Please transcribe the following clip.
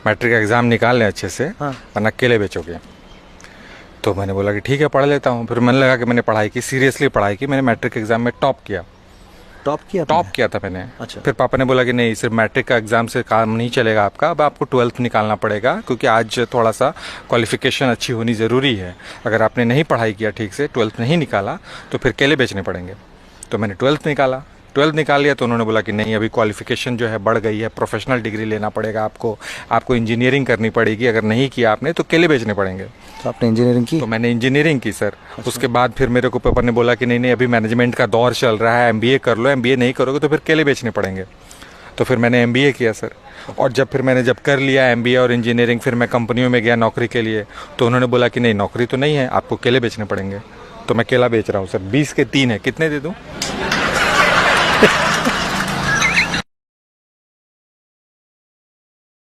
Matric का exam निकाल लें अच्छे से, हाँ। वरना केले बेचोगे। तो मैंने बोला कि ठीक है पढ़ लेता हूँ। फिर मैंने लगा कि मैंने पढ़ाई की, सीरियसली पढ़ाई की, मैंने मैट्रिक एग्ज़ाम में टॉप किया। टॉप किया था मैंने। अच्छा। फिर पापा ने बोला कि नहीं, सिर्फ मैट्रिक का एग्ज़ाम से काम नहीं चलेगा आपका, अब आपको 12th निकालना पड़ेगा, क्योंकि आज थोड़ा सा क्वालिफिकेशन अच्छी होनी ज़रूरी है। अगर आपने नहीं पढ़ाई किया ठीक से, 12th नहीं निकाला, तो फिर केले बेचने पड़ेंगे। तो मैंने 12th निकाला। 12th निकाल लिया तो उन्होंने बोला कि नहीं, अभी क्वालिफिकेशन जो है बढ़ गई है, प्रोफेशनल डिग्री लेना पड़ेगा आपको इंजीनियरिंग करनी पड़ेगी, अगर नहीं किया आपने तो केले बेचने पड़ेंगे। तो आपने इंजीनियरिंग की? तो मैंने इंजीनियरिंग की सर। उसके बाद फिर मेरे को पापा ने बोला कि नहीं नहीं, अभी मैनेजमेंट का दौर चल रहा है, एमबीए कर लो, एमबीए नहीं करोगे तो फिर केले बेचने पड़ेंगे। तो फिर मैंने एमबीए किया सर। और जब मैंने कर लिया एमबीए और इंजीनियरिंग, फिर मैं कंपनियों में गया नौकरी के लिए, तो उन्होंने बोला कि नहीं, नौकरी तो नहीं है, आपको केले बेचने पड़ेंगे। तो मैं केला बेच रहा हूँ सर। 20 के 3 है, कितने दे दूँ?